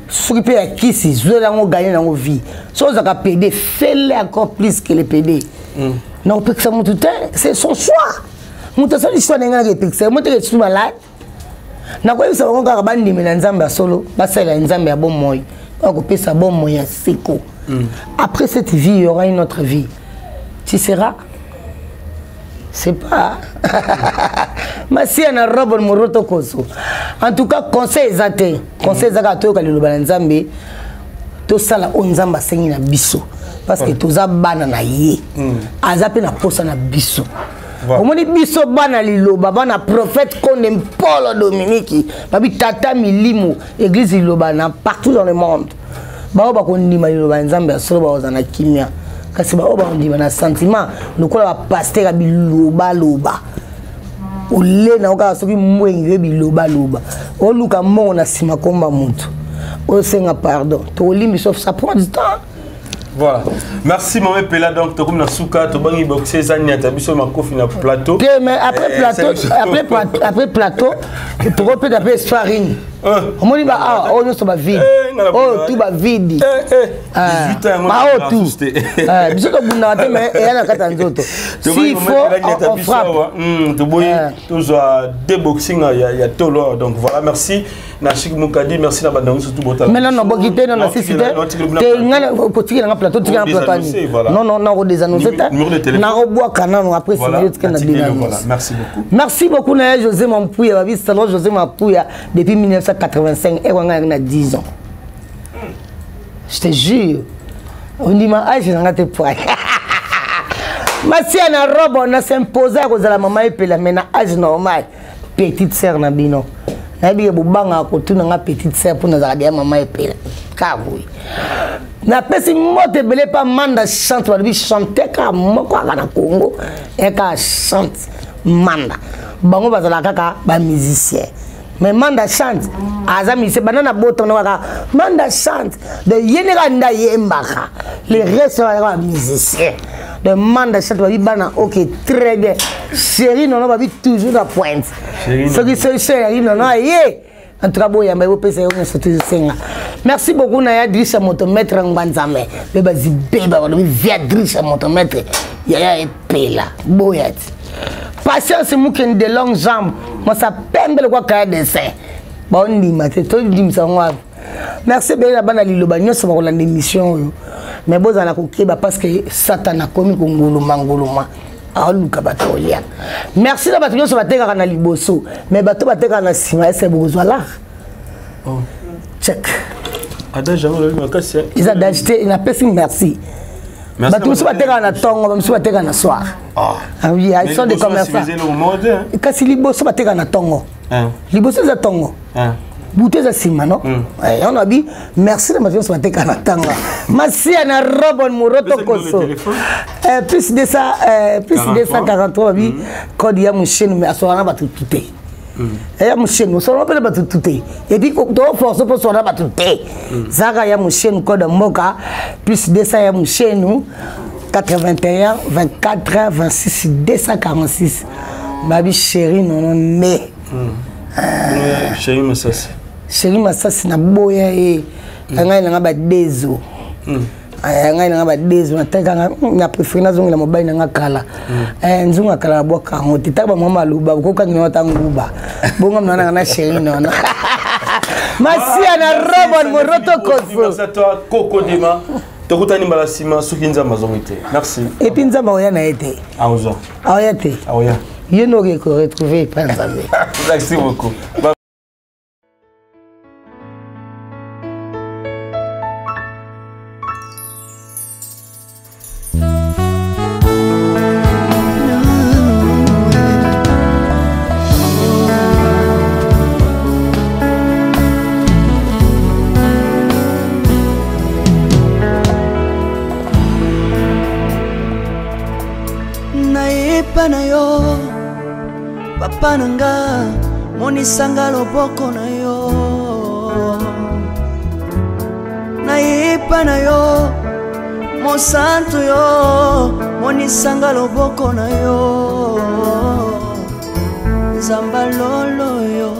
soki pe ya kisi zola ngo gagner dans vie so za ka PD fais-le encore plus que les PD non peut que ça monte tout c'est son choix monte ça l'histoire n'enga que pixel monte que tu malade na kwa bisa ngo ka bandi mina nzambe solo basala nzambe ya bon moyo ko pesa bon moyo seko. Après cette vie, il y aura une autre vie. Tu seras. C'est pas. Ma si on a robe moroto koso. En tout cas, conseil zate. Conseil zakato kalilo banzambe. To sala onzamba sengi na biso. Parce que toza bana na ye. Azape na posa na biso. Omoni biso bana liloba bana prophète Kondem Paul Dominique. Babi tata milimo église liloba na partout dans le monde. Ba ba ko ndima liloba nzambe solo ba ozana kimia kasi ba ba ndima na sentiment lokola ba pasteur biloba loba ole na oka soki mwengi biloba loba oluka mo na sima komba mutu o senga pardon to limbi sauf ça prend du temps. Voilà. Merci Maman Pela donc to comme na souka to bangi boxer zanya ta biso makofi na plateau. Mais après plateau to repère d'après sparring. On dit bah oh nous sommes vide. Oh tout va vide. 18 ans moi. Oh tout. Biso to bunda te mais et na kata nzoto. S'il faut on frappe. To boy toujours des boxing ya tolo donc voilà merci na Chik Mukadi merci na bandango surtout bota. Mais non bokité non assisté. Te ngana potiki na plateau tu na plateau. Non des annonces na roboa canal après c'est na dynamique. Merci beaucoup. Merci beaucoup na José Mampouya babi salon José Mampouya depuis 1985 et on a 10 ans. Je te jure. On dit ma âge n'a pas poids. Ma si na robe on a s'imposé à cause de la maman et puis la mena âge normal petite sœur na bino. Na bi bubanga ko tuna nga petite sœur pour na zadia maman et puis kaboui. Na pesi mote belé pas manda chante wa bi chanter ka moko na Congo et ka chante manda. Bango bazala kaka ba musicien. Mais manda chante azami c'est banana boto na waka manda chante de yenera nda yembaka les restes sont musiciens de manda chante ba bana OK très bien chérie non ba toujours la pointe ce qui se chérie non yé en tout cas boya mba pesa yo nsoto senga. Merci beaucoup na ya Drisha motomètre ngbanzame be bazi beba ba via Drisha motomètre ya epela boya. Patience mouken de longues jambes. Moi ça pembe le quoi cahier dessin. Bon ni maté to dim ça ngwa. Merci bien la bana liloba nyonso ba kolanda émission. Mais boza na kokeba parce que Satan a commis nguluma. Aluka batolia. Merci la bato nyonso bateka na liboso. Mais bato bateka na sima c'est besoin là. Oh. Check. Ada jamais le makasi. Ils a d'acheter il a passé merci. Bah tout ça va na tongo, même ça va na soir. Ah oui, ils sont des commerçants. Kasi libo ça va na tongo. Libo ça za tongo. Bouté za sima non? On a dit merci de monsieur ça va na tongo. Merci na robon moroto koso. Plus de ça 43 oui, code ya machine mais asora ba tout. Ya machine nous sommes pas tout. Et puis ko force pour sora ba tout. Zaka ya machine code moka plus de ça ya machine 81 24 26 246. Babi chérie non né. Chérie Massasi. Chérie Massasi na boya e ngai na ba dezo. Ngai na ba dezo na teka na préféré na zonga mobile na kala. Nzunga kala boka ngoti taba mama luba ko ka ngota nguba. Bonga mna na chérie non. Merci na robot moroto koso. Merci à toi Coco Dima. Tokutani balasima sukinza mazongite. Merci. Et puis nzamba oya na été. Aoza. Oya te. Oya. Yo no retrouver Panzambe. Merci beaucoup. nayepa na yo papa nanga monisanga loboko na yo nayepa na yo mosantu yo monisanga loboko na yo zamba lolo yo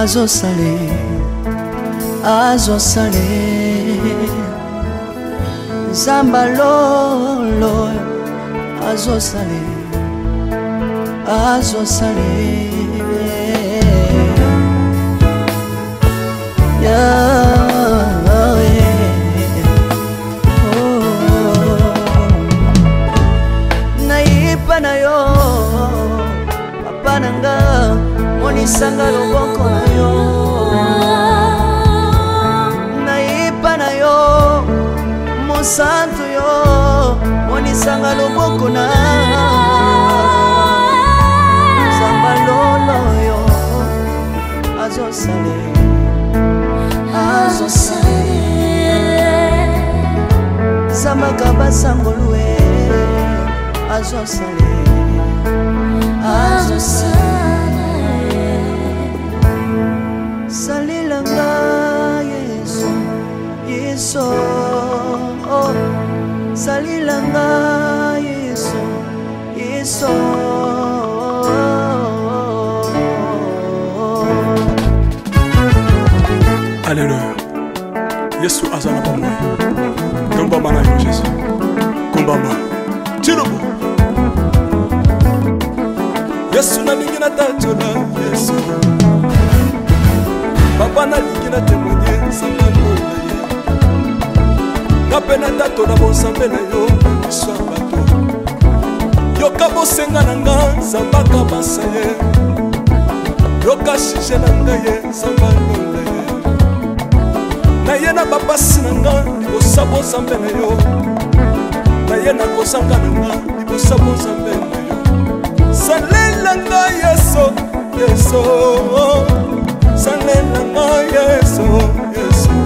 azosale zamba lolo azosale nayepa na yo papa nanga monisanga loboko na yo nayepa na yo mosantu yo monisanga loboko na zamba lolo yo azosale zamba kabasangolue azosale salilanga yesu salilanga yesu Alléluia. Yesu azana bamwe. Komba mana yo Jésus. Komba ma. Tirobo. Yesu na lingina tatona Yesu. Papa na lingina témoigner sangalo na ye. Kapena tatona bonsambe na yo iswa bato. Yoka bosenga na nga zambaka basaye. Yoka shije na nga ye sangalo na ye. Na ye na babasi na nga libosabo zambe na yo. Na ye na kozanga na nga libosabo zambe na yo. Salela nga yeso yeso. Salela nga yeso yeso.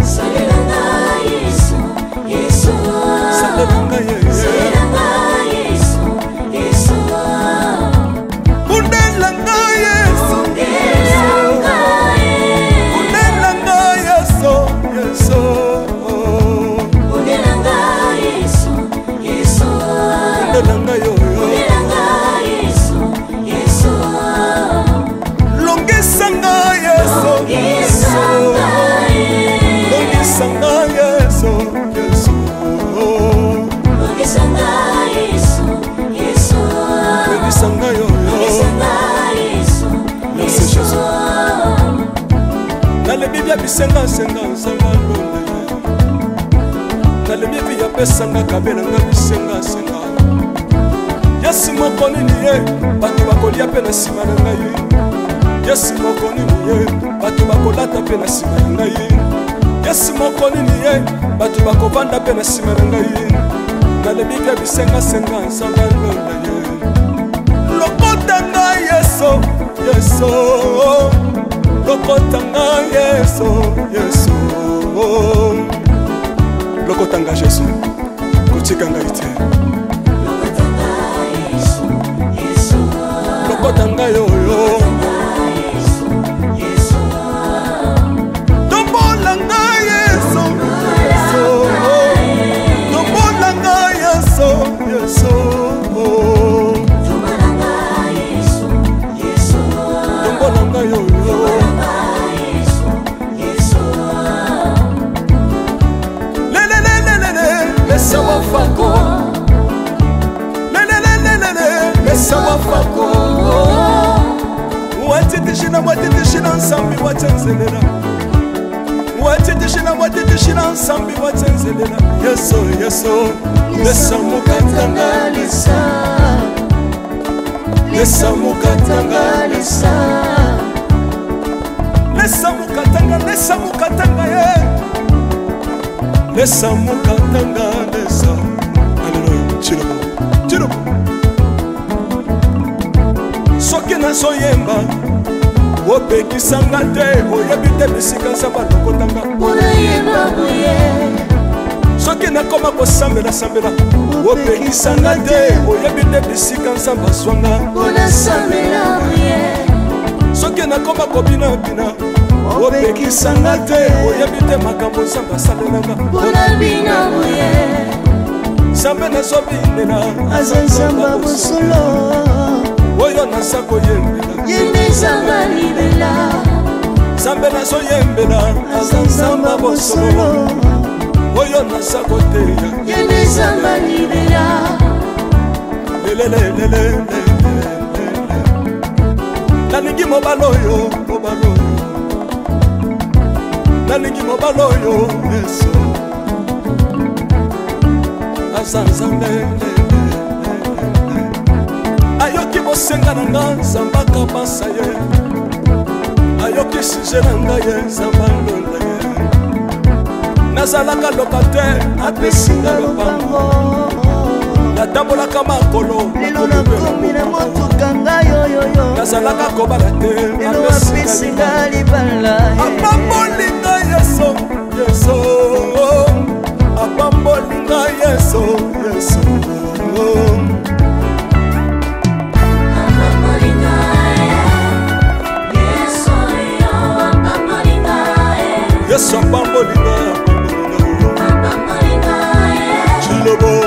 Salela nga yeso yeso. Salela nga yeso. Salela nga yeso yeso. Undela nga yeso yeso. Undela nga yeso yeso. Undela nga yeso yeso. Undela nga yo yo. Undela nga yeso yeso. Longisa nga yeso yeso. Longisa nga yeso yeso. Longisa nga yeso yeso. Longisa nga yo yo. Longisa nga yeso yeso. Dans le Bible bisenga senga senga lole. Dans le Bible ya pesanga kabela nga bisenga senga. Yesu mokoni niye batu bakolia pe na sima na ngai. Yesu mokoni niye batu bakolata pe na sima na ngai. Yesu mokoni niye batu bakovanda pe na sima na ngai. Dans le Bible bisenga senga senga lole. Lokota nga Yesu Yesu. Lokotanga Yesu Yesu. Lokotanga Jésus kotikanga ite. Lokotanga Yesu Yesu. Lokotanga yo yo. Yesu Tombolanga Yesu Yesu. Tombolanga Yesu Yesu. Tombolanga Yesu Yesu. Tombolanga yo yo. Laisse-moi fako. Laisse-moi fako. Watitishina watitishina nsambi watenzelela. Watitishina watitishina nsambi watenzelela. Yeso yeso. Laisse-moi katanga lisa. Laisse-moi katanga lisa. Laisse-moi katanga, laisse-moi katanga ye. Laisse-moi katanga lesa. Alléluia. Tirobo. Tirobo. Soki na soyemba. Opekisanga te. Oyebi te bisika nzamba lokotanga. Olayemba boye. soki nakoma kosambela sambela opekisanga te oyebi te bisika nzambe aswanga soki nakoma kobinabina opekisanga te oyebi te makambo nzambe asalelanga nzambe nazobinela aza nzambe bosolo oyo naza koyembela yende nzambe libela nzambe nazoyembela aza nzambe bosolo oyo naza koteya yende nzambe libela lelelelele nalingi mobala oyo nalingi mobala oyo yesu aza nzambe ayoki bosenga na nga nzambe akabasa ye ayoki suje na ngai ye nzambe alonda ye nazalaka lokatere apesinga lopango natambolaka makolo lelo nakomi na motuka ngai oyoyo nazalaka kobala te lelo apesinga libala apambolinga yeso yeso apambolinga yeso yeso yesu apambolinga chilobo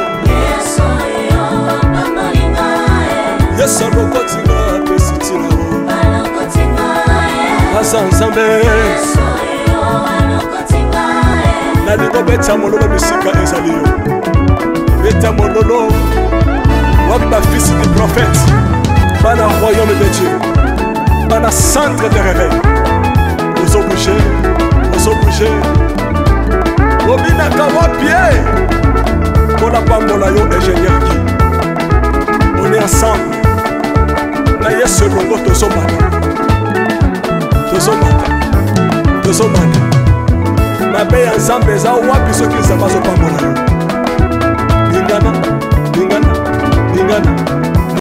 yesu alokotinga apesitina aza nzambe nalingo beta mololo bisika ezali yo beta mololo wapi bafisi du prophète bana royaume de Dieu bana centre de réveil ozobouge obinaka wapie mpona pambola yo ingénieur ki on est ensemble na yesu elongo tozomata mabe ya nzambe eza wapi soki nzambe azopambola yo